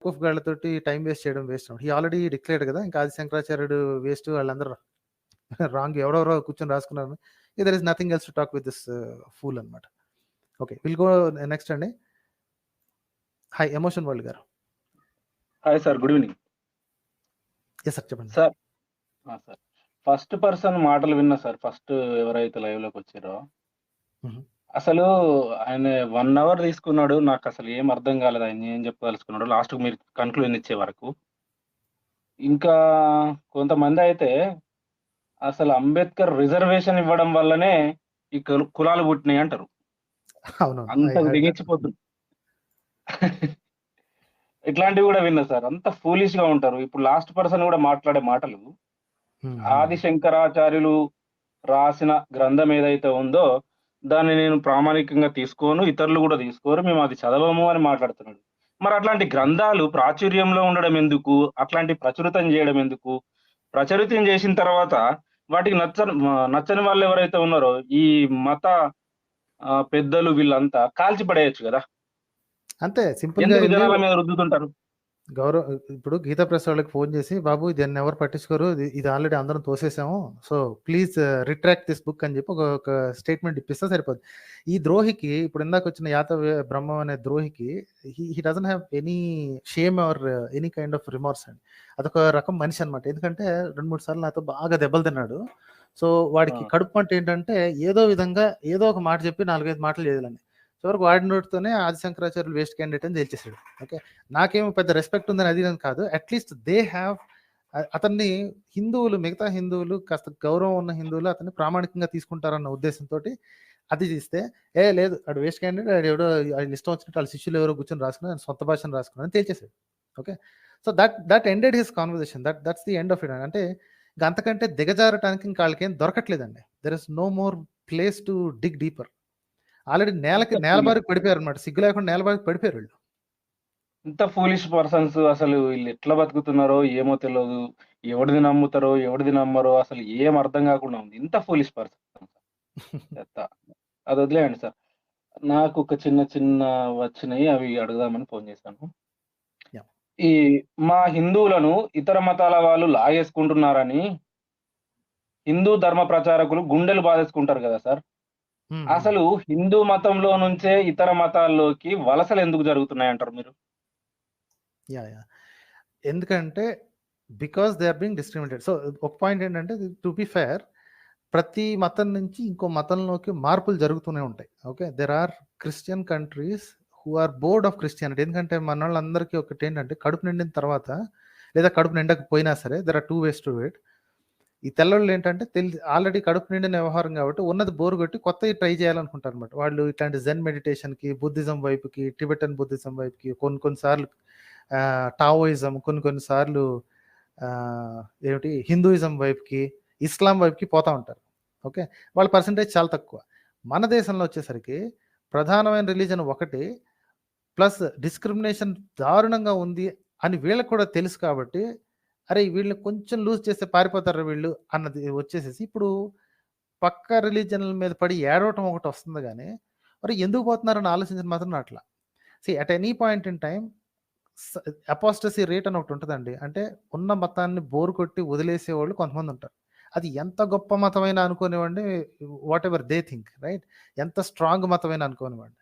బెవకూఫ్ గాళ్ళతోటి time waste చేయడం waste. He already declared కదా, ఇంకా ఆది శంకరాచార్యుడు వేస్ట్, వాళ్ళందరూ రాంగ్, ఎవరెవరో కూర్చొని రాసుకున్నారు. There is nothing else to talk with this fool అనమాట. ఓకే, విల్ గో నెక్స్ట్ అండి. హాయ్ ఎమోషన్ వరల్డ్ గారు. Hi sir, good evening. Yes sir, చెప్పండి. సార్ సార్, ఫస్ట్ పర్సన్ మాటలు విన్నా సార్, ఫస్ట్ ఎవరైతే లైవ్ లోకి వచ్చారో అసలు ఆయన 1 అవర్ తీసుకున్నాడు. నాకు అసలు ఏం అర్థం కాలేదు ఆయన ఏం చెప్పదలుచుకున్నాడు. లాస్ట్ మీరు కన్క్లూజన్ ఇచ్చే వరకు. ఇంకా కొంతమంది అయితే అసలు అంబేద్కర్ రిజర్వేషన్ ఇవ్వడం వల్లనే ఈ కులాలు పుట్టినాయి అంటారు. అవును, అంత దిగించిపోతుంది. ఇట్లాంటివి కూడా విన్నా సార్. అంత ఫూలిష్ గా ఉంటారు. ఇప్పుడు లాస్ట్ పర్సన్ కూడా మాట్లాడే మాటలు ఆది శంకరాచార్యులు రాసిన గ్రంథం ఏదైతే ఉందో దాన్ని నేను ప్రామాణికంగా తీసుకోను, ఇతరులు కూడా తీసుకోరు, మేము అది చదవము అని మాట్లాడుతున్నాడు. మరి అట్లాంటి గ్రంథాలు ప్రాచుర్యంలో ఉండడం ఎందుకు? అట్లాంటి ప్రచురితం చేయడం ఎందుకు? ప్రచురితం చేసిన తర్వాత వాటికి నచ్చని వాళ్ళు ఎవరైతే ఉన్నారో ఈ మత పెద్దలు వీళ్ళంతా కాల్చి పడేయచ్చు కదా. అంతే సింపుల్ గా జనాల మీద రుద్దుతుంటారు. ఇప్పుడు గీతా ప్రెస్ వాళ్ళకి ఫోన్ చేసి, బాబు దీన్ని ఎవరు పట్టించుకోరు, ఇది ఆల్రెడీ అందరం తోసేసాము, so please retract this book అని చెప్పి ఒక స్టేట్మెంట్ ఇప్పిస్తే సరిపోదు. ఈ ద్రోహికి, ఇప్పుడు ఇందాక వచ్చిన యాదవ్ బ్రహ్మం అనే ద్రోహికి, he doesn't have any shame or any kind of remorse అండి. అదొక రకం మనిషి అనమాట. ఎందుకంటే 2-3 సార్లు నాతో బాగా దెబ్బలు తిన్నాడు. సో వాడికి కడుపు అంటే ఏంటంటే ఏదో విధంగా ఏదో ఒక మాట చెప్పి 4-5 మాటలు చేయాలని. చివరికి వాడి నోటితోనే ఆది శంకరాచార్యులు వేస్ట్ క్యాండిడేట్ అని తేల్చేసాడు. ఓకే, నాకేమో పెద్ద రెస్పెక్ట్ ఉందని అది కాదు, అట్లీస్ట్ దే హ్యావ్, అతన్ని హిందువులు, మిగతా హిందువులు, కాస్త గౌరవం ఉన్న హిందువులు అతన్ని ప్రామాణికంగా తీసుకుంటారన్న ఉద్దేశంతో అది తీస్తే, లేదు అడు వేస్ట్ క్యాండిడేట్, ఆడు ఎవడో ఇష్టం వచ్చినట్టు వాళ్ళ శిష్యులు ఎవరో కూర్చొని రాసుకున్నారు, సొంత భాషను రాసుకున్నారని తేల్చేసాడు. Okay, so that ended his conversation, that's the end of it. అంటే ఇంకా అంతకంటే దిగజారటానికి ఇంకా వాళ్ళకి ఏం దొరకట్లేదండి. There is no more place to dig deeper. Already నేలబారికి పడిపోయారు అనమాట. సిగ్గు లేకుండా నేలబారికి పడిపోయారు వీళ్ళు. ఇంత ఫూలిష్ పర్సన్స్ అసలు వీళ్ళు ఎట్లా బతుకుతున్నారో ఏమో తెలియదు. ఎవడిది నమ్ముతారో ఎవడిది నమ్మరో అసలు ఏం అర్థం కాకుండా ఉంది. ఇంత ఫూలిష్ పర్సన్ అది వదిలేయండి సార్. నాకు ఒక చిన్న వచ్చినాయి, అవి అడుగుదామని ఫోన్ చేశాను. ఈ మా హిందువులను ఇతర మతాల వాళ్ళు లాగేసుకుంటున్నారని హిందూ ధర్మ ప్రచారకులు గుండెలు బాధేసుకుంటారు కదా సార్. అసలు హిందూ మతంలో నుంచే ఇతర మతాల్లోకి వలసలు ఎందుకు జరుగుతున్నాయి అంటారు మీరు? ఎందుకంటే because they are being discriminated. So ఒక పాయింట్ ఏంటంటే, టు బి ఫేర్, ప్రతి మతం నుంచి ఇంకో మతంలోకి మార్పులు జరుగుతూనే ఉంటాయి. Okay, there are Christian countries who are bored of Christianity. ఎందుకంటే మన వాళ్ళందరికీ ఒకటి ఏంటంటే, కడుపు నిండిన తర్వాత లేదా కడుపు నిండకపోయినా సరే, there are 2 ways to it. ఈ తెల్లవాళ్ళు ఏంటంటే ఆల్రెడీ కడుపు నిండిన వ్యవహారం కాబట్టి ఉన్నది బోరు కొట్టి కొత్తవి ట్రై చేయాలనుకుంటారు అనమాట. వాళ్ళు ఇట్లాంటి జెన్ మెడిటేషన్కి, బుద్ధిజం వైపుకి, టిబెటన్ బుద్ధిజం వైపుకి, కొన్నిసార్లు టావోయిజం, కొన్నిసార్లు ఏమిటి హిందూయిజం వైపుకి, ఇస్లాం వైపుకి పోతూ ఉంటారు. ఓకే, వాళ్ళ పర్సంటేజ్ చాలా తక్కువ. మన దేశంలో వచ్చేసరికి ప్రధానమైన రిలీజన్ ఒకటి, ప్లస్ డిస్క్రిమినేషన్ దారుణంగా ఉంది అని వీళ్ళకి కూడా తెలుసు కాబట్టి, అరే వీళ్ళని కొంచెం లూజ్ చేస్తే పారిపోతారు వీళ్ళు అన్నది వచ్చేసేసి ఇప్పుడు పక్క రిలీజన్ల మీద పడి ఏడవటం ఒకటి వస్తుంది. కానీ మరి ఎందుకు పోతున్నారని ఆలోచించిన మాత్రం అట్లా. At any point in time apostasy rate అని ఒకటి ఉంటుందండి. అంటే ఉన్న మతాన్ని బోరు కొట్టి వదిలేసేవాళ్ళు కొంతమంది ఉంటారు. అది ఎంత గొప్ప మతమైనా అనుకోనివ్వండి, whatever they think, right, ఎంత స్ట్రాంగ్ మతమైనా అనుకోనివ్వండి,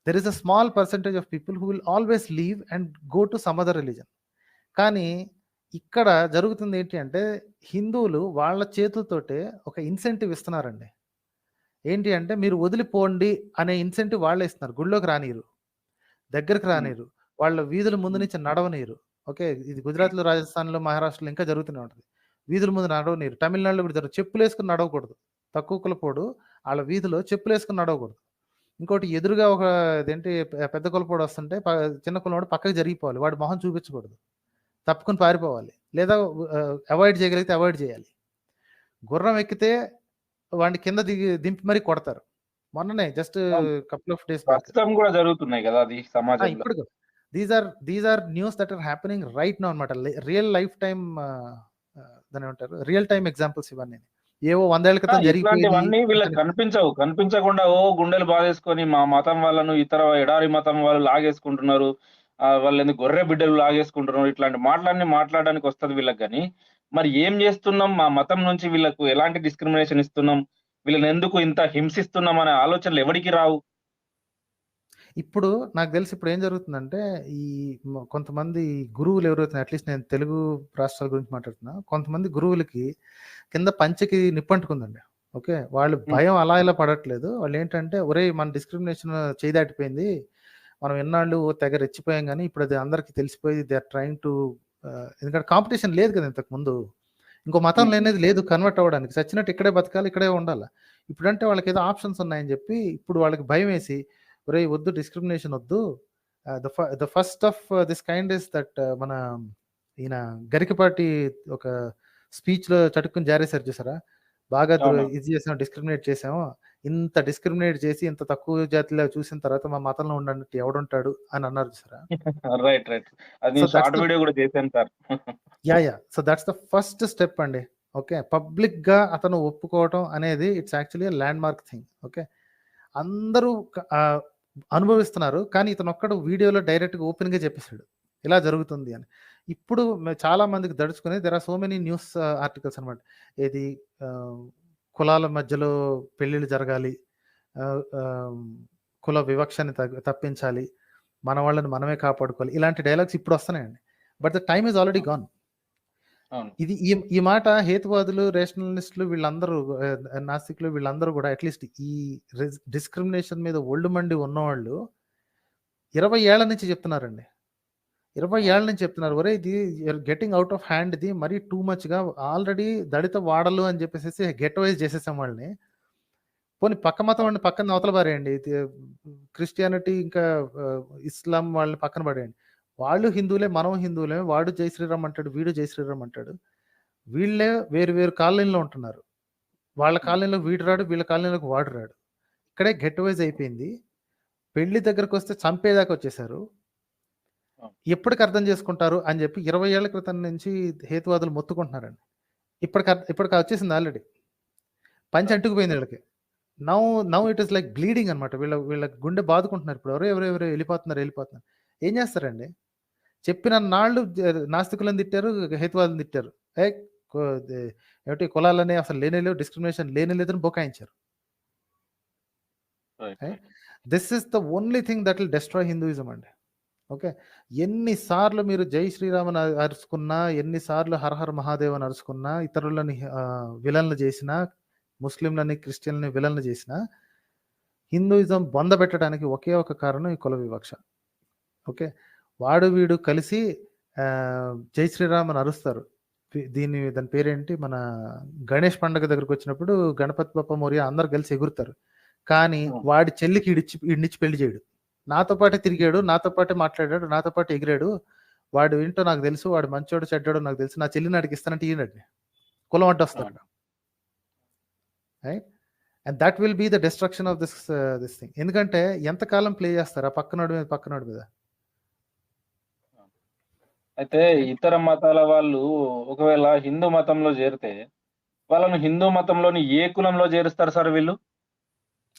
there is a small percentage of people who will always leave and go to some other religion. కానీ ఇక్కడ జరుగుతుంది ఏంటి అంటే, హిందువులు వాళ్ళ చేతులతోటే ఒక ఇన్సెంటివ్ ఇస్తున్నారండి. ఏంటి అంటే, మీరు వదిలిపోండి అనే ఇన్సెంటివ్ వాళ్ళే ఇస్తున్నారు. గుళ్ళోకి రానీరు, దగ్గరకు రానీరు, వాళ్ళ వీధుల ముందు నుంచి నడవనీరు. ఓకే, ఇది గుజరాత్లో, రాజస్థాన్లో, మహారాష్ట్రలో ఇంకా జరుగుతూనే ఉంటుంది. వీధుల ముందు నడవనీరు. తమిళనాడులో కూడా జరుగుతుంది. చెప్పులు వేసుకుని నడవకూడదు. తక్కువ కులపోడు వాళ్ళ వీధిలో చెప్పులు వేసుకుని నడవకూడదు. ఇంకోటి, ఎదురుగా ఒక అదేంటి పెద్ద కులపోడు వస్తుంటే చిన్న కులపోడు పక్కకి జరిగిపోవాలి. వాడు మొహం చూపించకూడదు, తప్పుకుని పారిపోవాలి, లేదా అవాయిడ్ చేయగలిగితే అవాయిడ్ చేయాలి. గుర్రం ఎక్కితే వాడిని కింద దింపి మరీ కొడతారు. మొన్ననే జస్ట్ కపుల్ ఆఫ్ డేస్ కూడా జరుగుతున్నాయి కదా అది సమాజంలో. ఇప్పుడు these are news that are happening right now అనమాట. రియల్ లైఫ్ టైమ్ దాని ఏమంటారు, రియల్ టైమ్ ఎగ్జాంపుల్స్ ఇవన్నీ. ఏవో 100 ఏళ్ల క్రితం జరిగిపోయినవన్నీ వీళ్ళకి కనిపించకుండా ఓ గుండెలు బాధేసుకొని మా మతం వాళ్ళను ఇతర ఎడారి మతం వాళ్ళు లాగేసుకుంటున్నారు, వాళ్ళేందో గొర్రె బిడ్డలు లాగేసుకుంటున్నారు. ఇట్లాంటి మాటలన్నీ మాట్లాడడానికి వస్తది వీళ్ళకి గాని, మరి ఏం జేస్తున్నాం? మా మతం నుంచి వీళ్ళకు ఎలాంటి డిస్క్రిమినేషన్ ఇస్తున్నాం? వీళ్ళనెందుకు ఇంత హింసిస్తున్నాం అనే ఆలోచనలు ఎవడికి రావు? ఇప్పుడు నాకు తెలిసి ఇప్పుడు ఏం జరుగుతుందంటే, ఈ కొంతమంది గురువులు ఎవరైతే అట్లీస్ట్ నేను తెలుగు రాష్ట్రాల గురించి మాట్లాడుతున్నా. కొంతమంది గురువులకి కింద పంచెకి నిప్పంటుకుందండి. ఓకే. వాళ్ళు హ్మ్. భయం అలా ఇలా పడట్లేదు. వాళ్ళేంటంటే, ఒరేయ్! మన డిస్క్రిమినేషన్ చేయి దాటిపోయింది. మనం ఎన్నాళ్ళు తెగ రెచ్చిపోయాం గానీ, ఇప్పుడు అది అందరికి తెలిసిపోయి దే ఆర్ ట్రైయింగ్ టు ఎందుకంటే కాంపిటీషన్ లేదు కదా ఇంతకుముందు. ఇంకో మతం హ్మ్. లేనిది లేదు కన్వర్ట్ అవ్వడానికి. చచ్చినట్టు ఇక్కడే బతకాలి, ఇక్కడే ఉండాల. ఇప్పుడంటే వాళ్ళకేదో ఆప్షన్స్ ఉన్నాయని జెప్పి, ఇప్పుడు వాళ్ళకి భయమేసి, ఒరేయ్! వద్దు డిస్క్రిమినేషన్ వద్దు. The first of this kind is that మన ఈయన గరికపాటి ఒక స్పీచ్‌లో చటుక్కుని జారేశారు చూసారా? బాగా అవునవును. ఇది చేసాం, డిస్క్రిమినేట్ చేసాము. ఇంత డిస్క్రిమినేట్ చేసి, ఇంత తక్కువ జాతిలా చూసిన తర్వాత మా మతంలో ఉండనట్టు ఎవడుంటాడు అని అన్నారు చూసారా? రైట్. రైట్. అది సో, నేను దట్స్ షార్ట్ ద వీడియో గూడా చేశాను sir. Yeah! So, that's the first step అండి. ఓకే. పబ్లిక్‌గా అతను ఒప్పుకోవటం అనేది it's actually landmark thing. Okay. అందరూ అనుభవిస్తున్నారు. కానీ ఇతనొక్కడు వీడియోలో డైరెక్ట్‌గా ఓపెన్‌గా చెప్పేసాడు. ఇలా జరుగుతుంది అని. ఇప్పుడు చాలా మందికి దడుచుకొని there are so many news articles అన్నమాట. ఏది ఆహ్, కులాల మధ్యలో పెళ్ళిళ్ళు జరగాలి. ఆహ్, ఆహ్, కుల వివక్షని తప్పించాలి. మన వాళ్ళని మనమే కాపాడుకోవాలి. ఇలాంటి డైలాగ్స్ ఇప్పుడొస్తున్నాయండి. But the time is already gone. అవును. ఇది ఈ ఈ మాట హేతువాదులు, రేషనలిస్టులు వీళ్ళందరూ నాస్తికులు వీళ్ళందరూ గూడా అట్‌లీస్ట్ ఈ డిస్క్రిమినేషన్ మీద ఒళ్ళు మండి ఉన్నవాళ్ళు 20 ఏళ్ల నుంచి చెప్తున్నారండి. 20 అవును. ఏళ్ల నుంచి చెప్తున్నారు. ఒరేయ్! ఇది you're getting out of hand ఇది మరీ టూ మచ్‌గా ఆల్రెడీ దళిత వాడలు అని చెప్పేసేసి గెట్టోవైజ్ చేసేసాం వాళ్ళని. పోనీ పక్క మతం అవును. వాడిని పక్కన అవతల పారేయండి. క్రిస్టియానిటీ ఇంకా ఇస్లాం వాళ్ళని పక్కన పడేయండి. వాళ్ళు హిందువులే, మనం హిందువులే. వాడు జై శ్రీరామ్ అంటాడు. వీడు జై శ్రీరామ్ అంటాడు. వీళ్ళే వేరు వేరు కాలనీలో ఉంటున్నారు. వాళ్ళ హ్మ్. కాలనీలో వీడు రాడు. వీళ్ళ కాలనీలోకి వాడు రాడు. ఇక్కడే గెట్టోవైజ్ అయిపోయింది. పెళ్లి దగ్గరకొస్తే చంపేదాకా వచ్చేసారు. అవును. ఎప్పటికి అర్థం చేసుకుంటారు అని చెప్పి 20 ఏళ్ల క్రితం నుంచి హేతువాదులు మొత్తుకుంటున్నారండి. ఇప్పటికి వచ్చేసింది ఆల్రెడీ. పంచె రైట్. అంటుకుపోయింది ఈళ్ళకి. Now now it is like bleeding అన్నమాట. వీళ్ళ గుండె బాదుకుంటున్నారు ఇప్పుడు. ఎవరెవరో ఎళ్ళిపోతున్నారు. ఏం చేస్తారండి? చెప్పినన్నాళ్ళు నాస్తికులను తిట్టారు, హేతువాదులను తిట్టారు. ఏయ్! కొ దే ఏమిటి కులాలని అసలు లేనే లేవు, డిస్క్రిమినేషన్ లేనే లేదని బుకాయించారు. Right. Right? Right. This is the only thing that will destroy Hinduism అండి. ఓకే. ఎన్ని సార్లు మీరు జై శ్రీరామ్ అని అరుచుకున్నా, ఎన్ని సార్లు హర హర మహాదేవ్ అని అరుచుకున్నా, ఇతరులని విలన్లు చేసినా, ముస్లింలని, క్రిస్టియన్‌లని విలన్లు చేసినా, హిందూయిజం బొందబెట్టడానికి ఒకే ఒక కారణం ఈ కుల వివక్ష. ఓకే. వాడు వీడు కలిసి జై శ్రీరామ్ అని అరుస్తారు. దాని పేరేంటి మన గణేష్ పండగ దగ్గరకొచ్చినప్పుడు గణపతి బప్ప మోరియా అందరూ కలిసి ఎగురుతారు. కానీ అవును. వాడి చెల్లికి ఈడినిచ్చి పెళ్లి చేయడు. నాతో పాటే తిరిగాడు, నాతో పాటే మాట్లాడాడు, నాతో పాటు ఎగిరాడు. వాడు ఏంటో నాకు తెలుసు. వాడు మంచోడో, చెడ్డోడో నాకు తెలుసు. నా చెల్లిని ఆడికి ఇస్తానంటే ఇయ్యడండి. కులం అడ్డొస్తాడు. అవును. Right? And that will be the destruction of this thing. ఎందుకంటే ఎంత కాలం ప్లే చేస్తారు ఆ పక్కనోడి మీద. అయితే రైట్? ఇతర మతాల వాళ్ళు ఒకవేళ హిందూ మతంలో చేరితే, వాళ్ళని హిందూ మతంలోని ఏ కులంలో చేరుస్తారు సార్ వీళ్ళు?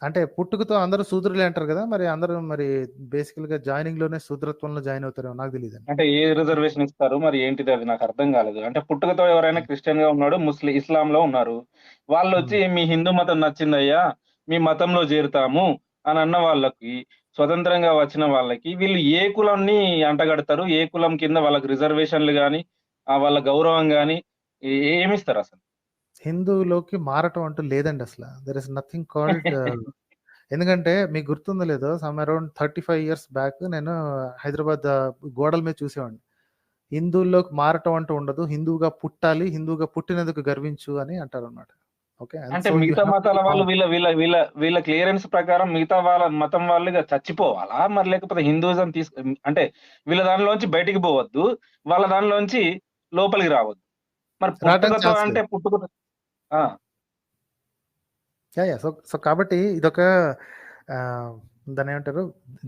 అంటే పుట్టుకతో అందరూ శూద్రులే అంటారు గదా! మరి అందరూ మరి బేసికల్‌గా జాయినింగ్‌లోనే శూద్రత్వంలో జాయిన్ అవుతారేమో నాకు తెలీదండి. అంటే ఏ రిజర్వేషన్ ఇస్తారు? మరి ఏంటిది అది నాకు అర్థం కాలేదు. అంటే పుట్టుకతో ఎవరైనా హ్మ్. క్రిస్టియన్‌గా ఉన్నాడు, ఇస్లాంలో ఉన్నారు. వాళ్ళొచ్చి హ్మ్. మీ హిందూ మతం నచ్చిందయ్యా, మీ మతంలో చేరుతాము అని అన్న వాళ్ళకి, స్వతంత్రంగా వచ్చిన వాళ్ళకి వీళ్ళు ఏ కులాన్ని అంటగడతారు? ఏ కులం కింద వాళ్ళకి రిజర్వేషన్‌లు గాని, వాళ్ళ గౌరవం గాని ఏమిస్తారసలు? హిందువులోకి మారటం అంటూ లేదండి అసల. దేర్ ఇస్ నథింగ్ కాల్డ్ ఎందుకంటే మీకు గుర్తుందో లేదో సమ్ అరౌండ్ 35 ఇయర్స్ బ్యాక్ నేను హైదరాబాద్ గోడల మీద చూసేవాడిని. హిందువుల్లోకి మారటం అంటూ ఉండదు. హిందువుగా పుట్టాలి. హిందువుగా పుట్టినందుకు గర్వించు అని అంటారనమాట. ఓకే. అండ్ అంటే సో యూ మిగతా హావ్ టు మతాల బి వాళ్ళు బౌండ్. వీళ్ళ క్లియరెన్స్ ప్రకారం మిగతా వాళ్ళ మతం వాళ్ళు ఇగ చచ్చిపోవాలా? మరి లేకపోతే హిందూయిజం అంటే వీళ్ళ దానిలోంచి బయటికి పోవద్దు. వాళ్ళ దానిలోంచి లోపలికి రావద్దు. మరి రావటానికి పుట్టుకతో ఛాన్స్ అంటే లేదు. పుట్టుకతో ఆ! యాహ్! సో, సో కాబట్టి ఇదొక ఆహ్, దాన్నేమంటారు?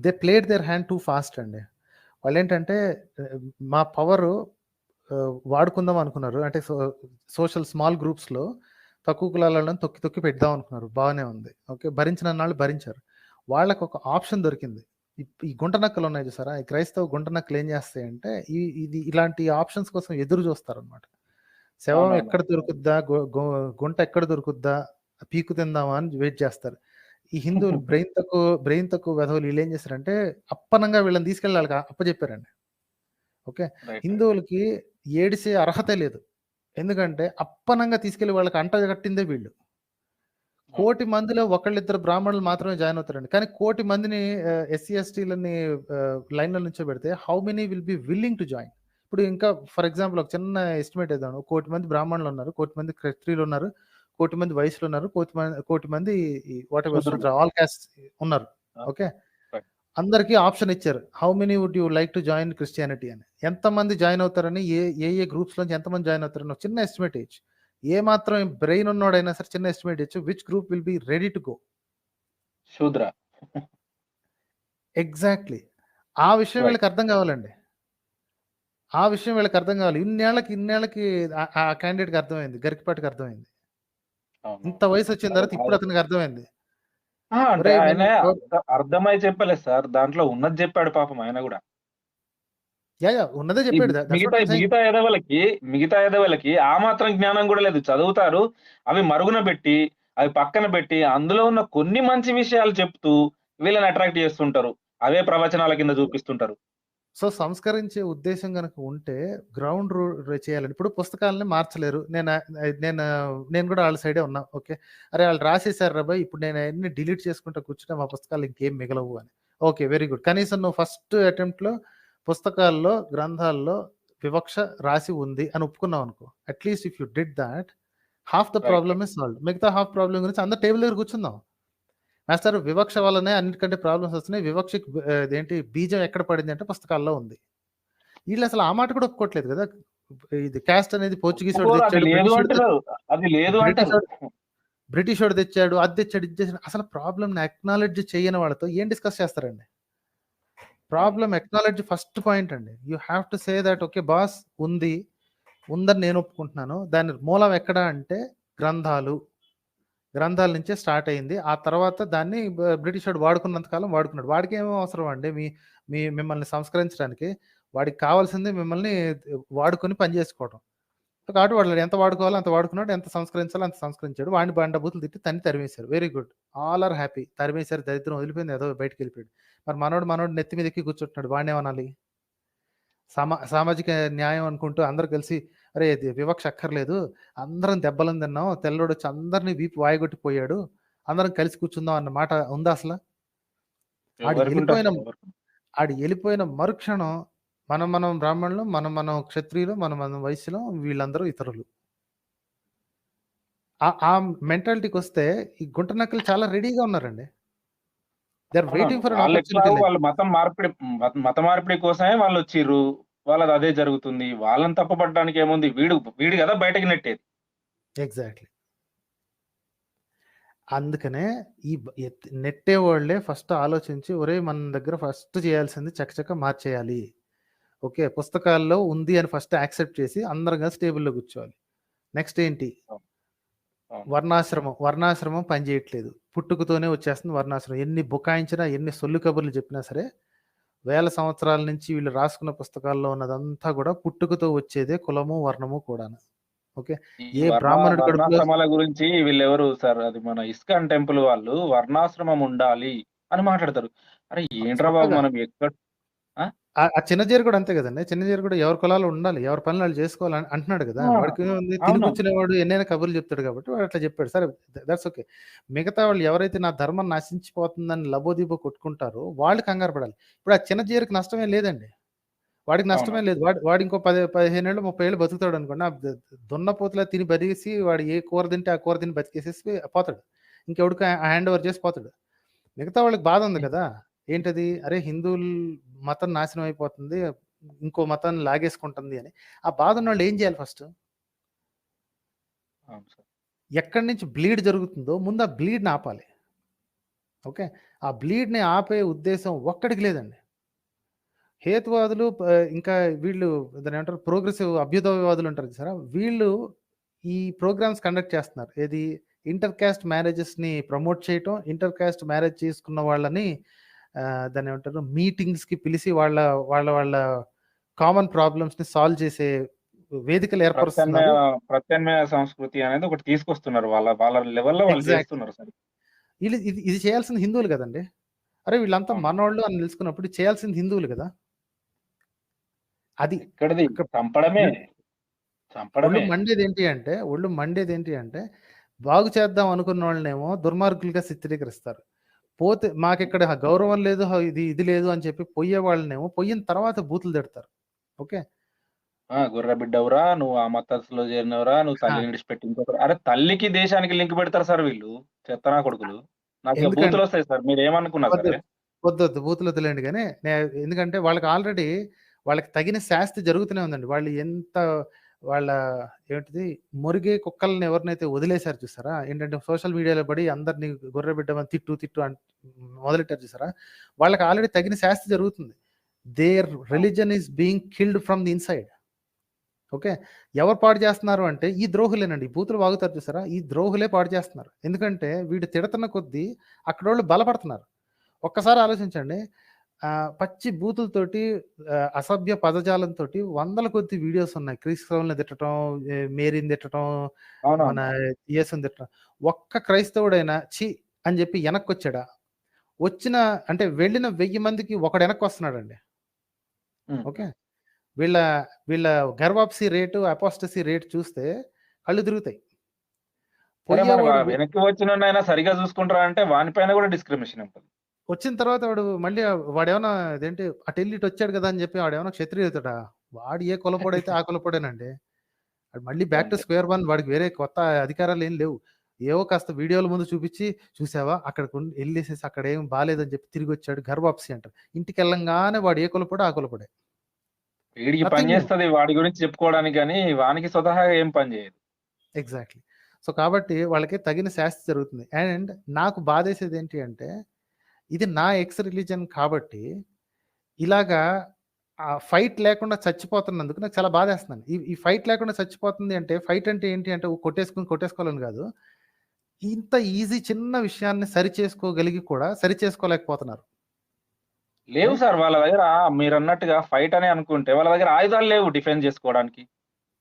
They played their hand too fast అండి. వాళ్ళేంటంటే ఆహ్, మా పవరు వాడుకుందాం అనుకున్నారు. అంటే సోషల్ స్మాల్ గ్రూప్స్‌లో తక్కువ కులాలను తొక్కి తొక్కి పెడదాం అనుకున్నారు. బాగానే ఉంది. ఓకే. భరించినన్నాళ్ళు భరించారు. వాళ్ళకొక ఆప్షన్ దొరికింది. ఈ గుంట నక్కలు ఉన్నాయి చూసారా, ఈ క్రైస్తవ గుంట నక్కలు ఏం చేస్తాయంటే ఇది ఇలాంటి ఆప్షన్స్ కోసం ఎదురు చూస్తారనమాట. శవం అవునవును. ఎక్కడ దొరుకుద్దా, గుంట ఎక్కడ దొరుకుద్దా, పీకు తిందామా అని వెయిట్ చేస్తారు. ఈ హిందువులు బ్రెయిన్ తక్కువ వెధవలు వీళ్ళు ఏం చేస్తారంటే అప్పనంగా వీళ్ళని తీసుకెళ్ళి వాళ్ళకి అప్పచెప్పారండి. Okay, right. హిందువులకి ఏడిసే అర్హత లేదు. ఎందుకంటే అప్పనంగా తీసుకెళ్లి వాళ్ళకి అంట కట్టిందే వీళ్ళు. కోటి మందిలో ఒకళ్ళిద్దరు బ్రాహ్మణులు మాత్రమే జాయిన్ అవుతారండి. కానీ కోటి మందిని ఎస్సీ ఎస్టీలని లైన్లో నుంచో పెడితే how many will be willing to join? ఇప్పుడు ఇంకా ఫర్ ఎగ్జాంపుల్ ఒక చిన్న ఎస్టిమేట్ వేద్దాం. 1 కోటి మంది బ్రాహ్మణులు ఉన్నారు, 1 కోటి మంది క్షత్రియులు ఉన్నారు, 1 కోటి మంది వైశ్యులు ఉన్నారు, 1 కోటి మంది వాట్ ఎవర్ శూద్రులు. ఆల్ కాస్ట్ ఉన్నారు. Okay, right. అందరికీ ఆప్షన్ ఇచ్చారు. How many would you like to join Christianity అని. ఎంతమంది జాయిన్ అవుతారని, ఏ గ్రూప్స్ నుంచి ఎంతమంది జాయిన్ అవుతారని ఒక చిన్న ఎస్టిమేట్ ఇచ్చు. ఏ మాత్రం బ్రెయిన్ ఉన్నోడైనా సరే చిన్న ఎస్టిమేట్ ఇచ్చు. Which group will be ready to go? శూద్ర. ఎగ్జాక్ట్లీ. ఆ విషయం రైట్. వీళ్ళకి అర్థం కావాలండి. ఆ విషయం వీళ్ళకి అర్థం కావాలి. ఇన్నేళ్ళకి ఆ క్యాండిడేట్కి అర్థమైంది, గరికపాటికి అర్థమైంది. అవును. ఇంత వయసు వచ్చిన తర్వాత ఇప్పుడు అతనికి అర్థమైంది. అంటే ఒరేయ్ ఆయన మనం అర్థమై చెప్పలేదు సార్. దాంట్లో ఉన్నది చెప్పాడు పాపం ఆయన గూడా. ఉన్నదే ఈ చెప్పాడు. That's what మిగతా I'm saying. మిగతా ఎదవలకి ఆ మాత్రం జ్ఞానం గూడా లేదు. చదువుతారు. అవి మరుగున బెట్టి, అవి పక్కన బెట్టి, అందులో ఉన్న కొన్ని మంచి విషయాలు చెప్తూ వీళ్ళని అట్రాక్ట్ చేస్తుంటారు. అవే ప్రవచనాల కింద చూపిస్తుంటారు. సో సంస్కరించే ఉద్దేశం గనక ఉంటే గ్రౌండ్ చేయాలండి. ఇప్పుడు పుస్తకాలని మార్చలేరు. నేను కూడా వాళ్ళ సైడే ఉన్నా. ఓకే, అరే వాళ్ళు రాసేసారు రా బాయ్, ఇప్పుడు నేను అన్ని డిలీట్ చేసుకుంటా కూర్చుంటే మా పుస్తకాలు ఇంకేం మిగలవు అని. Okay, very good. కనీసం నువ్వు ఫస్ట్ అటెంప్ట్లో పుస్తకాల్లో, గ్రంథాల్లో వివక్ష రాసి ఉంది అని ఒప్పుకున్నావు అనుకో. At least if you did that, half the right. Problem is solved. మిగతా హాఫ్ ప్రాబ్లం గురించి అందరు టేబుల్ దగ్గర కూర్చుందాం. మాస్టర్ వివక్ష వల్లనే అన్నిటికంటే ప్రాబ్లమ్స్ వస్తున్నాయి. వివక్షకి అదేంటి బీజం ఎక్కడ పడింది అంటే పుస్తకాల్లో ఉంది. వీళ్ళు అసలు ఆ మాట కూడా ఒప్పుకోవట్లేదు కదా. ఇది క్యాస్ట్ అనేది పోర్చుగీస్ వాడు ఒప్పుకోరు. అది తెచ్చాడు, లేదు అంటున్నారు. అది లేదు అంటారు. బ్రిటిష్ వాడు తెచ్చాడు, అది తెచ్చాడు, ఇది చేశాడు. అసలు ప్రాబ్లమ్ అక్నాలెడ్జ్ చేయని వాళ్ళతో ఏం డిస్కస్ చేస్తారండి? ప్రాబ్లం అక్నాలెడ్జ్ ఫస్ట్ పాయింట్ అండి. You have to say that okay boss, ఉందని నేను ఒప్పుకుంటున్నాను. దాని మూలం ఎక్కడ అంటే గ్రంథాల నుంచే స్టార్ట్ అయింది. ఆ తర్వాత దాన్ని బ్రిటిష్ వాడు వాడుకున్నంత కాలం వాడుకున్నాడు. వాడికి ఏమో అవసరం అండి మిమ్మల్ని సంస్కరించడానికి? వాడికి కావాల్సింది మిమ్మల్ని వాడుకొని పని చేసుకోవడం. కాబట్టి వాడు ఎంత వాడుకోవాలో అంత వాడుకున్నాడు, ఎంత సంస్కరించాలో అంత సంస్కరించాడు. వాడిని బండబూతులు తిట్టి తరిమేశారు. Very good, all are happy. తరిమేశారు, దరిద్రం వదిలిపోయింది, ఏదో బయటకు వెళ్ళిపోయాడు. మరి మనోడు నెత్తి మీద ఎక్కి కూర్చుంటున్నాడు, వాడిని ఏమనాలి? సామాజిక న్యాయం అనుకుంటూ అందరు కలిసి అరే వివక్ష అక్కర్లేదు, అందరం దెబ్బలను తిన్నాం, తెల్లోడు వచ్చి అందరినీ వీపు వాయగొట్టిపోయాడు, అందరం కలిసి కూర్చుందాం అన్న మాట ఉందా అసలు? ఆడి వెళ్ళిపోయిన మరుక్షణం మనం బ్రాహ్మణులు, మనం క్షత్రియులు, మనం వైశ్యులు, వీళ్ళందరూ ఇతరులు. ఆ మెంటాలిటీకి వస్తే ఈ గుంట నక్కలు చాలా రెడీగా ఉన్నారండి. దే ఆర్ వెయిటింగ్ ఫర్ వాళ్ళు మత మార్పిడి కోసమే వాళ్ళు వచ్చిర్రు. వాళ్ళది అదే జరుగుతుంది. వాళ్ళని తప్పుపట్టడానికి ఏముంది? వీడు కదా బయటకి నెట్టేది. ఎగ్జాక్ట్లీ. అందుకనే ఈ నెట్టే వాళ్ళే ఫస్ట్ ఆలోచించి ఒరే మన దగ్గర ఫస్ట్ చేయాల్సింది చకచక మార్చేయాలి. ఓకే, పుస్తకాల్లో ఉంది అని ఫస్ట్ యాక్సెప్ట్ చేసి అందరం కలిసి టేబుల్లో కూర్చోవాలి. నెక్స్ట్ ఏంటి? వర్ణాశ్రమం పని చేయట్లేదు. పుట్టుకతోనే వచ్చేస్తుంది వర్ణాశ్రమం. ఎన్ని బుకాయించినా, ఎన్ని సొల్లు కబుర్లు చెప్పినా సరే, వేల సంవత్సరాల నుంచి వీళ్ళు రాసుకున్న పుస్తకాల్లో ఉన్నదంతా కూడా పుట్టుకతో వచ్చేదే కులము, వర్ణము కూడా. ఓకే, ఏ బ్రాహ్మణుడి వర్ణాశ్రమాల గురించి వీళ్ళెవరు సార్? అది మన ఇస్కాన్ టెంపుల్ వాళ్ళు వర్ణాశ్రమం ఉండాలి అని మాట్లాడతారు. అరే ఏంట్రా బాబు, మనం ఎక్కడ ఆ చిన్నజీరు కూడా అంతే కదండి. చిన్నజీరు కూడా ఎవరి కులాలు ఉండాలి, ఎవరి పనులు వాళ్ళు చేసుకోవాలి అంటున్నాడు కదా. వాడికి తిరిగి వచ్చినవాడు ఎన్నైనా కబుర్లు చెప్తాడు కాబట్టి వాడు అట్లా చెప్పాడు. సరే, దట్స్ ఓకే. మిగతా వాళ్ళు ఎవరైతే నా ధర్మం నశించిపోతుందని లబోదీబో కొట్టుకుంటారో వాళ్ళు కంగారు పడాలి. ఇప్పుడు ఆ చిన్నజీరుకి నష్టమే లేదండి, వాడికి నష్టమే లేదు. వాడు ఇంకో 15 ఏళ్ళు 30 ఏళ్ళు బతుకుతాడు అనుకోండి. దున్నపోతులా తిని బతికేసి వాడు ఏ కూర తింటే ఆ కూర తిని బతికేసేసి పోతాడు. ఇంకెవడికి హ్యాండ్ ఓవర్ చేసి పోతాడు. మిగతా వాళ్ళకి బాధ ఉంది కదా. ఏంటది? అరే హిందువుల మతం నాశనం అయిపోతుంది, ఇంకో మతాన్ని లాగేసుకుంటుంది అని. ఆ బాధ ఉన్న వాళ్ళు ఏం చేయాలి? ఫస్ట్ ఎక్కడి నుంచి బ్లీడ్ జరుగుతుందో ముందు ఆ బ్లీడ్ని ఆపాలి. ఓకే, ఆ బ్లీడ్ని ఆపే ఉద్దేశం ఒక్కడికి లేదండి. హేతువాదులు ఇంకా వీళ్ళు దాని ఏమంటారు, ప్రోగ్రెసివ్ అభ్యుదయవాదులు ఉంటారు సరే, వీళ్ళు ఈ ప్రోగ్రామ్స్ కండక్ట్ చేస్తున్నారు. ఏది? ఇంటర్ క్యాస్ట్ మ్యారేజెస్ని ప్రమోట్ చేయటం, ఇంటర్ క్యాస్ట్ మ్యారేజ్ చేసుకున్న వాళ్ళని దాన్ని ఏమంటారు, మీటింగ్స్ కి పిలిచి వాళ్ళ వాళ్ళ వాళ్ళ కామన్ ప్రాబ్లమ్స్ ని సాల్వ్ చేసే వేదికలు ఏర్పరుస్తున్నారు. ప్రత్యామ్నాయ సంస్కృతి అనేది ఒకటి తీసుకొస్తున్నారు. వాళ్ళ లెవెల్‌లో వాళ్ళు ఎగ్జాక్ట్లీ. చేస్తున్నారు సరే. ఇది చేయాల్సింది హిందువులు కదండి. అరే వీళ్ళంతా అవును. మనోళ్ళు అని తెలుసుకున్నప్పుడు చేయాల్సింది హిందువులు కదా. అది ఎక్కడిది అక్కడ చంపడమే. ఒళ్ళు చంపడమే. మండేదేంటి అంటే బాగు చేద్దాం అనుకున్న వాళ్ళనేమో దుర్మార్గులుగా చిత్రీకరిస్తారు. పోతే మాకిక్కడ గౌరవం లేదు, ఇది లేదు అని చెప్పి పొయ్యే వాళ్ళనేమో పొయ్యిన తర్వాత బూతులు తిడతారు. ఓకే. గొర్రె బిడ్డవురా, నువ్వు ఆ మతస్థులో చేరినవురా, నువ్వు ఆ! తల్లిని విడిచిపెట్టి అరే తల్లికి, దేశానికి లింక్ పెడతారు సార్ వీళ్ళు. చెత్త నా కొడుకులు. నాకిగ ఎందుకంటే బూతులొస్తాయి సార్. మీరేమనుకున్నా వద్దు. సరే. వద్దొద్దు. బూతులొద్దులేండి గానీ, ఎందుకంటే వాళ్ళకి తగిన శాస్తి జరుగుతూనే ఉందండి. వాళ్ళు ఎంత వాళ్ళ ఏంటిది మొరిగే కుక్కల్ని ఎవరినైతే వదిలేసారో చూసారా? ఏంటంటే సోషల్ మీడియాలో పడి అందరిని గొర్రె బిడ్డమని తిట్టు మొదలెట్టారు చూసారా? వాళ్ళకి ఆల్రెడీ తగిన శాస్తి జరుగుతుంది. దేర్ అవును. Religion is being killed from the inside. Okay. ఎవరు పాడు చేస్తున్నారు అంటే ఈ ద్రోహులేనండి. ఈ బూతులు వాగుతారు చూసారా? ఈ ద్రోహులే పాడు చేస్తున్నారు. ఎందుకంటే వీడు తిడతన్న కొద్దీ అక్కడోళ్ళు బలపడుతున్నారు. ఒక్కసారి ఆలోచించండి. పచ్చి బూతులతోటి అసభ్య పదజాలంతోటి వందల కొద్ది వీడియోస్ ఉన్నాయి. క్రైస్తవుల్ని తిట్టటం, మేరీని తిట్టటం, మన అవునవును. యేసుని తిట్టటం. ఒక్క క్రైస్తవుడైనా ఛీ! అని చెప్పి ఎనక్కొచ్చాడా? వచ్చిన అంటే వెళ్ళిన 1000 మందికి ఒకడు ఎనక్కొస్తున్నాడండి. హ్మ్. ఓకే. వీళ్ళ వీళ్ళ గర్వాప్సీ రేటు, అపోస్టసీ రేట్ చూస్తే కళ్ళు తిరుగుతాయి. సరే మరి పోయేవాడు వెనక్కి వచ్చినోడినైనా సరిగ్గా చూసుకుంటారా అంటే వాని పైన కూడా డిస్క్రిమినేషన్ ఉంటది. వచ్చిన తర్వాత మళ్ళీ వాడేమన్నా ఇదేంటి అటెళ్ళి ఇటొచ్చాడు కదా అని చెప్పి వాడేమన్నా క్షత్రియుతుడా? వాడు ఏ కులపోడైతే ఆ కులపోడేనండి. ఆడు మళ్ళీ బ్యాక్ టు అంతే. Square one. వాడికి వేరే కొత్త అధికారాలేం లేవు. ఏవో కాస్త వీడియోల ముందు చూపిచ్చి, చూసావా ఎళ్ళేసేసి అక్కడేం బాలేదని చెప్పి తిరిగొచ్చాడు. గర్వాప్సీ అంటారు. ఇంటికెళ్ళంగానే వాడు ఏ కులపోడో ఆ కులపోడే. వీడికి పని నథింగ్ న్యూ. చేస్తది వాడి గురించి చెప్పుకోవడానికి గాని, వానికి స్వతహాగా ఏం పని చేయదు. ఎగ్జాక్ట్‌లీ. సో, కాబట్టి వాళ్ళకి తగిన శాస్తి జరుగుతుంది. అండ్ నాకు బాధేసేదేంటి అంటే, ఇది నా ఎక్స్ రిలిజియన్ కాబట్టి, ఇలాగా ఫైట్ లేకుండా చచ్చిపోతున్నందుకు నాకు చాలా బాధేస్తుందండి. ఈ ఫైట్ లేకుండా చచ్చిపోతుంది అంటే, ఫైట్ అంటే ఏంటి అంటే కొట్టేసుకోవాలని గాదు. ఇంత ఈజీ చిన్న విషయాన్ని సరిచేసుకోగలిగి కూడా సరిచేసుకోలేకపోతున్నారు. లేవు రైట్? సార్ వాళ్ళ దగ్గర మీరన్నట్టుగా ఫైట్ అనే అనుకుంటే వాళ్ళ దగ్గర ఆయుధాలు లేవు డిఫెండ్ చేసుకోవడానికి.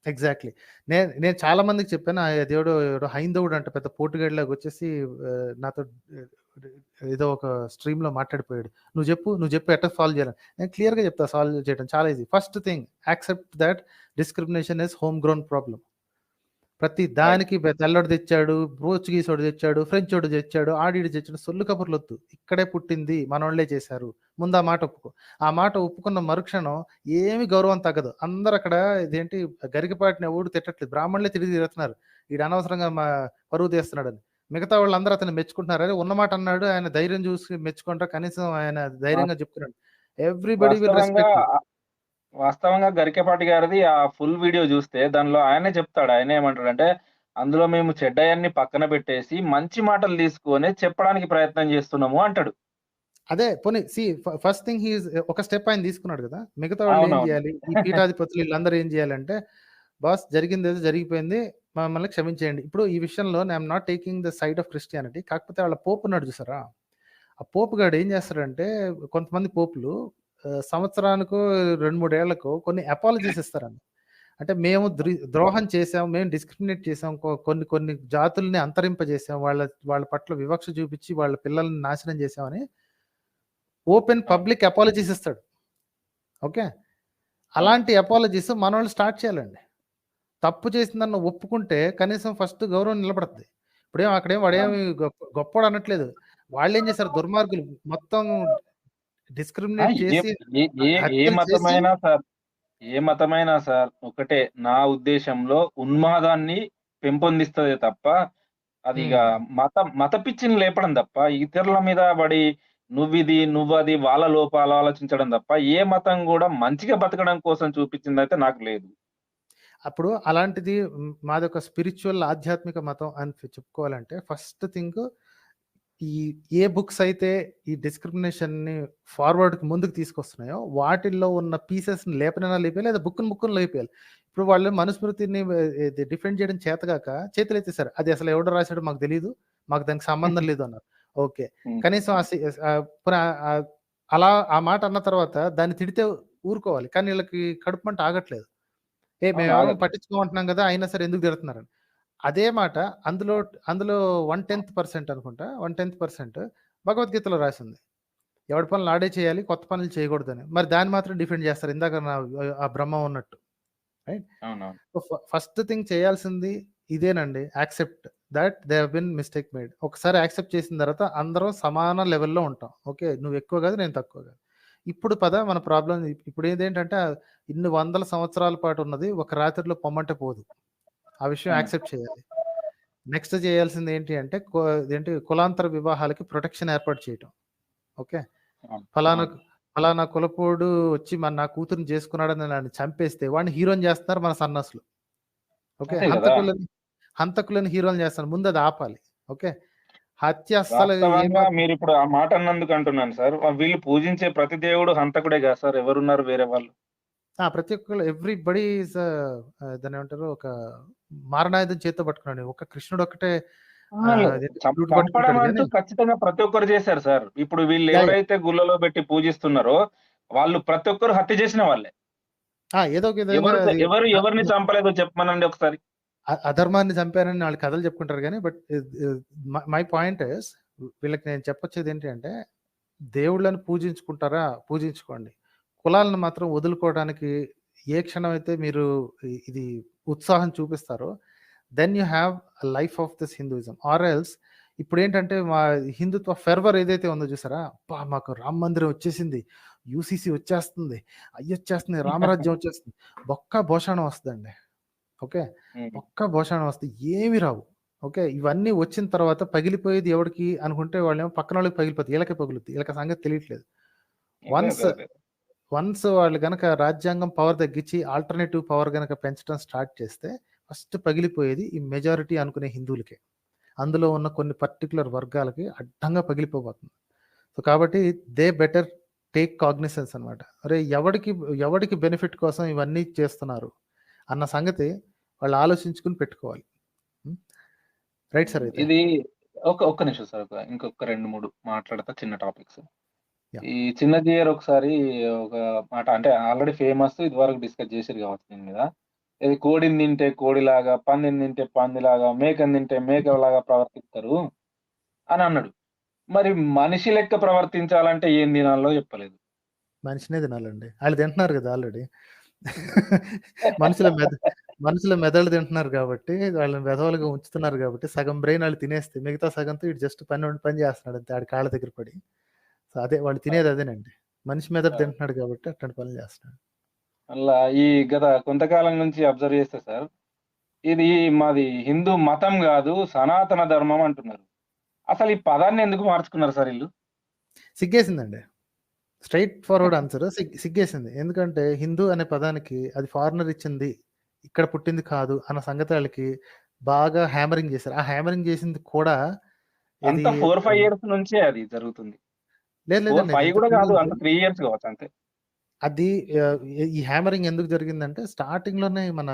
ఎగ్జాక్ట్‌లీ. నేను చాలా మందికి చెప్పాను. అదేవడో ఎవడో హైందవుడంట పెద్ద పోటుగాడిలాగొచ్చేసి నాతో ఏదో ఒక స్ట్రీమ్‌లో మాట్లాడిపోయాడు. నువ్వు జెప్పు ఎట్టా సాల్వ్ చేయాలని. నేను క్లియర్‌గా చెప్తా సాల్వ్ చేయడం చాలా easy. First thing accept that discrimination is home grown problem. ప్రతి రైట్. దానికి తెల్లోడు తెచ్చాడు, పోర్చుగీసోడు తెచ్చాడు, ఫ్రెంచోడు తెచ్చాడు, ఆడీడు తెచ్చాడు, సొల్లు కబుర్లొద్దు. ఇక్కడే పుట్టింది, మనోళ్ళే చేశారు. ముందు ఆ మాట ఒప్పుకో. ఆ మాట ఒప్పుకున్న మరుక్షణం ఏమి గౌరవం తగ్గదు. అందరక్కడ ఇదేంటి గరికపాటిని ఎవడు తిట్టట్లేదు. బ్రాహ్మణులే తిరిగి తిడుతున్నారు. ఈడు అనవసరంగా పరువు తీస్తున్నాడని. మిగతా వాళ్ళందరూ అతన్ని మెచ్చుకుంటున్నారు. అరే ఉన్న మాట అన్నాడు. ఆయన ధైర్యం చూసి మెచ్చుకుంటారు. కనీసం ఆయన ధైర్యంగా వాస్ చెప్తున్నాడు. ఎవ్రీబడీ విల్ వాస్తవంగా రెస్పెక్ట్ యూ. వాస్తవంగా గరికపాటి గారిది ఆ ఫుల్ వీడియో జూస్తే దానిలో ఆయనే చెప్తాడు. ఆయనే ఏమంటాడంటే, అందులో మేము చెడ్డయన్ని పక్కన పెట్టేసి మంచి మాటలు తీసుకొని చెప్పడానికి ప్రయత్నం చేస్తున్నాము అంటాడు. అదే పోనీ ఫస్ట్ థింగ్ ఒక స్టెప్ ఆయన తీసుకున్నాడు కదా. మిగతా వాళ్ళు ఏం అవునవును. చేయాలి? ఈ పీఠాధిపతులు వీళ్ళందరూ ఏం చేయాలంటే, బాస్ జరిగిందేదో జరిగిపోయింది. మమ్మల్ని క్షమించేయండి. ఇప్పుడు ఈ విషయంలో I am not taking the side of Christianity. కాకపోతే వాళ్ళ పోప్ ఉన్నాడు చూసారా? ఆ పోప్ గాడు ఏం చేస్తాడంటే, కొంతమంది పోపులు సంవత్సరానికో 2, 3 ఏళ్లకో కొన్ని అపాలజీస్ ఇస్తారండి. అంటే మేము ద్రోహం చేశాం, మేము డిస్క్రిమినేట్ చేశాం, కొన్ని కొన్ని జాతుల్ని అంతరింపజేసాం, వాళ్ళ వాళ్ళ పట్ల వివక్ష చూపించి వాళ్ళ పిల్లల్ని నాశనం చేశామని ఓపెన్ అవును. పబ్లిక్ అపాలజీస్ ఇస్తాడు. ఓకే. అవును. అలాంటి అపాలజీస్ మనోళ్ళు స్టార్ట్ చేయాలండి. తప్పు చేసిందన్న ఒప్పుకుంటే కనీసం ఫస్ట్ గౌరవం నిలబడతది. అక్కడేం అవును. వాడేమి గొప్పోడు అనట్లేదు. వాళ్ళేం చేశారు దుర్మార్గులు మొత్తం ఆ! డిస్క్రిమినేట్ ఏ చేసి, ఏ ఏ ఏ హత్యలు చేసి మతమైనా సార్, ఏ మతమైనా సార్ ఒకటే నా ఉద్దేశంలో ఉన్మాదాన్ని పెంపొందిస్తదే తప్ప, అదిగ హ్మ్. మత పిచ్చిని లేపడం తప్ప, ఇతరుల మీద పడి నువ్విది, నువ్వది వాళ్ళ లోపాలు ఆలోచించడం తప్ప, ఏ మతం గూడా మంచిగా బతకడం కోసం చూపించిందయితే నాకు లేదు. అప్పుడు అలాంటిది మాదొక స్పిరిచ్యువల్ ఆధ్యాత్మిక మతం అని చెప్పుకోవాలంటే ఫస్ట్ థింగ్ ఈ ఏ బుక్స్ అయితే ఈ డిస్క్రిమినేషన్‌ని ఫార్వర్డ్‌కి ముందుకు తీసుకొస్తున్నాయో, వాటిల్లో ఉన్న పీసెస్‌ని లేపనైనా లేపేయాలి. లేదా బుక్కుని లేపేయాలి. ఇప్పుడు వాళ్ళు మనుస్మృతిని ఇది డిఫెండ్ చేయడం చేతగాక చేతులెత్తేసారు. అది అసలు ఎవడు రాసాడో మాకు తెలీదు. మాకు దానికి సంబంధం లేదు అన్నారు. ఓకే. హ్మ్. కనీసం పోనీ అలా ఆ మాట అన్న తర్వాత దాన్ని తిడితే ఊరుకోవాలి. కానీ వీళ్ళకి కడుపు మంట ఆగట్లేదు. అవును. మేమెవరం ఆగదు. పట్టించుకోమంటున్నాం గదా! అయినా సరే ఎందుకు తిడుతున్నారని. అదే మాట అందులో అందులో 1/10% అనుకుంటా. 1/10% భగవద్గీతలో రాసింది. ఎవడి పనులు ఆడే చేయాలి. కొత్త పనులు చేయకూడదని. మరి దాన్ని మాత్రం డిఫెండ్ చేస్తారు. ఇందాక ఆ బ్రహ్మ ఉన్నట్టు. రైట్? అవునవును. సో, ఫస్ట్ థింగ్ చేయాల్సింది ఇదేనండి. Accept that they have been mistake made. ఒకసారి యాక్సెప్ట్ చేసిన తర్వాత అందరం సమాన లెవెల్‌లో ఉంటాం. ఓకే. నువ్వు ఎక్కువ కాదు. నేను తక్కువ కాదు. ఇప్పుడు మన ప్రాబ్లమ్ ఇప్పుడు ఇదేంటంటే ఇన్ని వందల సంవత్సరాల పాటు ఉన్నది ఒక రాత్రిలో పొమ్మంటే పోదు. ఆ విషయం హ్మ్. యాక్సెప్ట్ చేయాలి. నెక్స్ట్ చేయాల్సింది ఏంటి అంటే కులాంతర వివాహాలకి ప్రొటెక్షన్ ఏర్పాటు చేయటం. ఓకే. అవును. ఫలానా అవును. ఫలానా కులపోడు వచ్చి నా కూతురిని చేసుకున్నాడని నన్ను చంపేస్తే వాడిని హీరోని చేస్తున్నారు మన సన్నాసులు. ఓకే. అంతే గదా! హంతకులని హీరోలని చేస్తున్నారు. ముందు అది ఆపాలి. ఓకే. హత్య అస్సలు వాస్తవంగా ఏమాత్రం మీరిప్పుడు ఆ మాట అన్నందుకు అంటున్నాను సార్. వీళ్ళు పూజించే ప్రతి దేవుడు హంతకుడే గదా సార్! ఎవరున్నారు వేరే వాళ్ళు? ప్రతి ఒక్కళ్ళు ఎవ్రీబడీ ఈస్ దాన్నేమంటారు ఒక మారణాయుధం చేత్తో పట్టుకున్నాడు. ఒక కృష్ణుడు ఒక్కటే ఆ! అదేంటి ఫ్లూట్ చంపడం పట్టుకుంటాడు అంటూ గానీ ఖచ్చితంగా ప్రతి ఒక్కరు చేశారు సార్. ఇప్పుడు వీళ్ళు యాహ్! ఎవరైతే గుళ్ళలో పెట్టి పూజిస్తున్నారో, వాళ్ళు ప్రతి ఒక్కరు హత్య చేసిన వాళ్ళే. ఏదో ఒక విధంగా అది ఎవరు అ ఎవరిని చంపలేదో చెప్పమనండి ఒకసారి. అధర్మాన్ని చంపారని ఆళ్ళు కథలు చెప్పుకుంటారు గానీ బట్ మై పాయింట్ ఈస్ వీళ్ళకి నేను చెప్పొచ్చేది ఏంటి అంటే దేవుళ్ళని పూజించుకుంటారా? పూజించుకోండి. కులాలను మాత్రం వదులుకోవడానికి ఏ క్షణమైతే మీరు ఇది ఉత్సాహం చూపిస్తారో, then you have a life of this Hinduism. Or else ఇప్పుడేంటంటే మా హిందుత్వ ఫెర్వర్ ఏదైతే ఉందో చూసారా? అబ్బా! మాకు రామ మందిరం వచ్చేసింది. యూసీసీ వచ్చేస్తుంది. అయ్యొచ్చేస్తుంది. రామరాజ్యం వచ్చేస్తుంది. బొక్క బోషాణం వస్తదండి. ఓకే. హ్మ్. ఒక్క భోషాణం వస్తాయి. ఏమి రావు. ఓకే. ఇవన్నీ వచ్చిన తర్వాత పగిలిపోయేది ఎవడికి అనుకుంటే వాళ్ళేమో పక్కనోళ్ళకి పగిలిపోతాయి. ఈళ్ళకే పగులుద్ది. ఈళ్ళకి ఆ సంగతి తెలియట్లేదు. అదే. వన్స్ అదే. అదే. వన్స్ వాళ్ళు గనక రాజ్యాంగం పవర్ తగ్గించి ఆల్టర్‌నేటివ్ పవర్ గనక పెంచడం స్టార్ట్ చేస్తే ఫస్ట్ పగిలిపోయేది ఈ మెజారిటీ అనుకునే హిందువులకే. అందులో ఉన్న కొన్ని పర్టిక్యులర్ వర్గాలకి అడ్డంగా పగిలిపోబోతుంది. సో, కాబట్టి దే బెటర్ టేక్ కాగ్నిసెన్స్ అన్నమాట. అరే! ఎవడికి బెనిఫిట్ కోసం ఇవన్నీ చేస్తున్నారు అన్న సంగతి వాళ్ళు ఆలోచించుకొని పెట్టుకోవాలి. హ్మ్. రైట్ సార్ అయితే. ఇది ఒక్క నిమిషం సార్. ఇంకొక 2, 3 మాట్లాడతా చిన్న టాపిక్స్. యాహ్! ఈ 'చిన్నజీయర్' ఒకసారి ఒక మాట అంటే ఆల్రెడీ ఫేమస్ ఇదివరకు డిస్కస్ చేసిర్రు కావచ్చు దీని మీద. ఇది కోడిని తింటే కోడిలాగా, పందిని తింటే పందిలాగా, మేకని తింటే మేకలాగా ప్రవర్తిస్తారు అని అన్నాడు. మరి మనిషి లెక్క ప్రవర్తించాలంటే ఏం తినాలో చెప్పలేదు. మనిషినే తినాలండి. ఆళ్ళు తింటున్నారు గదా! ఆల్రెడీ. మనుషుల మెద మనుషుల మెదళ్ళు తింటున్నారు గాబట్టి, వాళ్ళని వెధవలుగా ఉంచుతున్నారు గాబట్టి, సగం బ్రెయిన్ ఆళ్ళు తినేస్తే, మిగతా సగంతో ఈడు జస్ట్ పని జేస్తున్నాడు అంతే. ఆడి కాళ్ళ దగ్గర పడి. సో, అదే వాళ్ళు తినేది అదేనండి. మనిషి మెదడు ఆ! తింటున్నాడు గాబట్టి అట్లాంటి పనులు జేస్తున్నాడు. అలా ఈ గత కొంతకాలం నుంచి అబ్జర్వ్ చేస్తే సార్, ఇది మాది హిందూ మతం గాదు, సనాతన ధర్మం అంటున్నారు. అసలు ఈ పదాన్ని ఎందుకు మార్చుకున్నారు సార్ ఈళ్ళు? సిగ్గేసిందండి. స్ట్రెయిట్ ఫార్వర్డ్ ఆన్సర్ సిగ్గేసింది. ఎందుకంటే హిందూ అనే పదానికి అది ఫారినర్ ఇచ్చింది. ఇక్కడ పుట్టింది కాదు అన్న సంగతి ఆళ్ళకి బాగా హ్యామరింగ్ జేశారు. ఆ హ్యామరింగ్ జేసింది కూడా అంత ఇది 4, 5 ఇయర్స్ నుంచే అది జరుగుతుంది. లేదు 4, లేదండి. ఇది 5 ఇంతకు గూడా ముందు గాదు. ఉంది. అంత 3 ఇయర్స్ గావచ్చు అంతే. అది ఈ హ్యామరింగ్ ఎందుకు జరిగిందంటే స్టార్టింగ్‌లోనే మన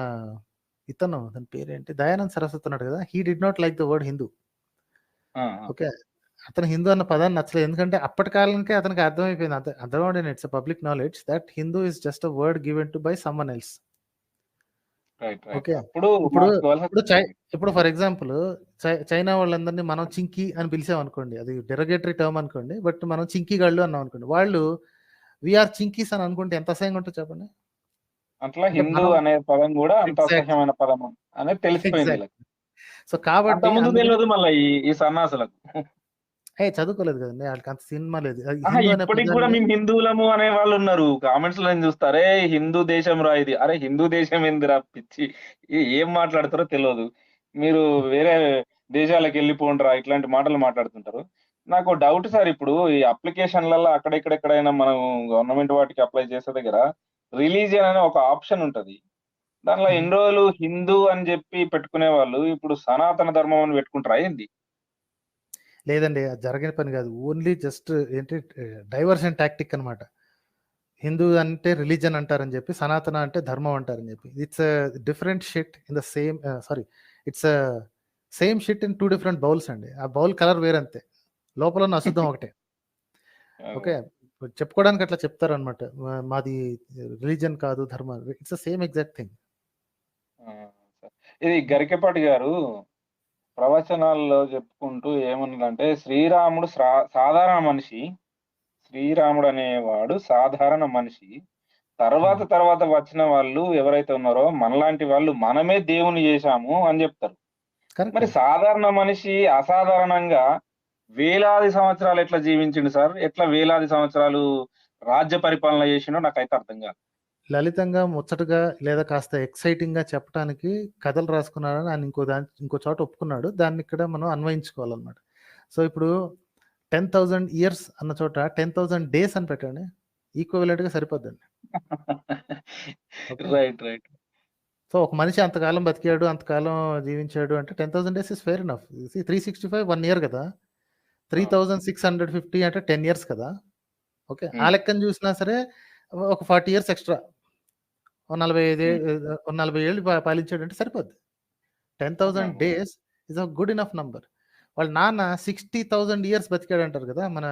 తన పేరేంటి 'దయానంద్ సరస్వతి' ఉన్నాడు గదా! హి did not like the word Hindu. ఆ! ఆ! ఓకే. అతను హిందూ అన్న పదాన్ని నచ్చలేదు. ఎందుకంటే అప్పటి కాలానికే అతనికి అర్థమైపోయింది. అర్థమవడం it's a public knowledge that Hindu is just a word given to by someone else. Right. Okay. అప్పుడు ఇప్పుడు ఇప్పుడు చై మార్చుకోవాల్సొచ్చింది. ఇప్పుడు ఫర్ ఎగ్జాంపుల్ చైనా వాళ్ళందరిని మనం చింకీ అని పిలిసామనుకోండి. అది డెరోగేటరీ టర్మ్ అనుకోండి. బట్ మనం చింకీ గాళ్ళు అన్నామనుకోండి. వాళ్ళు వి ఆర్ చింకీస్ అని అనుకుంటే ఎంత అసహ్యంగా ఉంటదో చెప్పండి. అట్లా అంటే హిందూ మనం అనే పదం గూడా అంత ఎగ్జాక్ట్‌లీ. అసహ్యమైన పదం అనేది తెలిసిపోయింది ఈళ్ళకి. ఎగ్జాక్ట్‌లీ. సో, కాబట్టి అంతకుముందు అందుకని తెలవదు మళ్ళా ఈ సన్నాసులకు. చదువుకోలేదు గదండీ! ఆళ్ళకి అంత సినిమా లేదు. అహా! హిందూ అనే ఇప్పటికి గూడా పదాన్ని మేము హిందువులము అనే వాళ్ళున్నారు. కామెంట్స్‌లో నేను చూస్తా. "అరేయ్! హిందూ దేశంరా ఇది." అరే! హిందూ దేశం ఏందిరా పిచ్చి. ఏం మాట్లాడుతారో తెలవదు. మీరు వేరే దేశాలకెళ్ళిపోండిరా ఇట్లాంటి మాటలు మాట్లాడుతుంటారు. నాకో డౌట్ సార్ ఇప్పుడు ఈ అప్లికేషన్‌లల్ల అక్కడ ఎక్కడైనా మనం గవర్నమెంట్ వాటికి అప్లై చేసే దగ్గర రిలీజియన్ అనే ఒక ఆప్షన్ ఉంటది. దానిలో హుహు. ఇన్ని రోజులు హిందూ అని జెప్పి పెట్టుకునేవాళ్ళు ఇప్పుడు సనాతన ధర్మం అని పెట్టుకుంటారా ఏంది? లేదండి. అది జరగని పని గాదు. ఓన్లీ జస్ట్ ఏంటి డైవర్షన్ టాక్టిక్ అన్నమాట. హిందూ అంటే రిలిజియన్ అంటారని జెప్పి, సనాతన అంటే ధర్మం అంటారని జెప్పి. It's different shit in the same sorry it's same shit in 2 different bowls అండి. ఆ బౌల్ కలర్ వేరంతే. లోపల ఉన్న అశుద్ధం ఒకటే. అదే. ఓకే. చెప్పుకోవడానికి అట్లా చెప్తారనమాట. మాది రిలీజియన్ కాదు, ధర్మం. It's the same exact thing. ఆ! ఇది గరికపాటి గారు ప్రవచనాల్లో చెప్పుకుంటూ ఏమన్నాడంటే, శ్రీరాముడు సాధారణ మనిషి. శ్రీరాముడు అనేవాడు సాధారణ మనిషి. తర్వాత తర్వాత వచ్చిన వాళ్ళు ఎవరైతే ఉన్నారో మనలాంటి వాళ్ళు మనమే దేవుని చేశాము అని చెప్తారు. కరెక్ట్. మరి సాధారణ మనిషి అసాధారణంగా వేలాది సంవత్సరాలు ఎట్లా జీవించిండు సార్? ఎట్లా వేలాది సంవత్సరాలు రాజ్య పరిపాలన చేసిండో నాకైతే అర్థం కాదు. లలితంగా, ముచ్చటగా లేదా కాస్త ఎక్సైటింగ్‌గా చెప్పటానికి కథలు రాసుకున్నాడని ఆయన ఇంకో చోట ఒప్పుకున్నాడు. దాన్ని ఇక్కడ మనం అన్వయించుకోవాలన్నమాట. సో, ఇప్పుడు 10,000 ఇయర్స్ అన్న చోట 10,000 డేస్ అని పెట్టండి. ఈక్వివలెంట్‌గా సరిపోద్దండి. ఓకే. రైట్. సో, ఒక మనిషి అంతకాలం బతికాడు, అంతకాలం జీవించాడు అంటే 10,000 days is fair enough. 365 1 year కదా! 3,650 అంటే 10 ఇయర్స్ కదా! ఓకే. ఆ లెక్కన చూసినా సరే ఒక 40 ఇయర్స్ ఎక్స్‌ట్రా. ఓ 40 ఏళ్ళు పాలించాడంటే సరిపోద్ది. 10,000 days is a good enough number. వాళ్ళ నాన్న 60,000 ఇయర్స్ బతికాడంటారు కదా! మన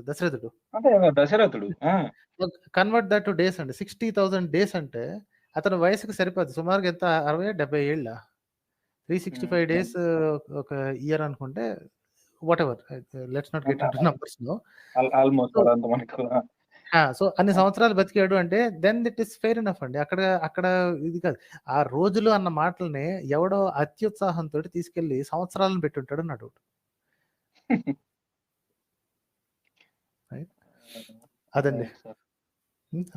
దశరథుడు. అదే దశరథుడు. ఆ! కన్వర్ట్ దట్ టు డేస్ అండి. 60,000 డేస్ అంటే అతని వయసుకి సరిపోద్ది. సుమారుగా ఎంత 60, 70 ఏళ్ళా? 365 డేస్ ఒక ఇయర్ అనుకుంటే whatever. Let's not get into numbers now. Almost అదంతా మనకు. సో, అన్ని సంవత్సరాలు బతికాడు అంటే then it is fair enough అండి. అక్కడ ఇది కాదు. ఆ రోజులు అన్న మాటల్ని ఎవడో అత్యుత్సాహంతోటి తీసుకెళ్ళి సంవత్సరాలను పెట్టుంటాడు నా డౌట్. రైట్. అదండి.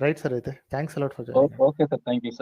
రైట్ సార్ అయితే. Thanks a lot for joining. Okay sir. Thank you sir.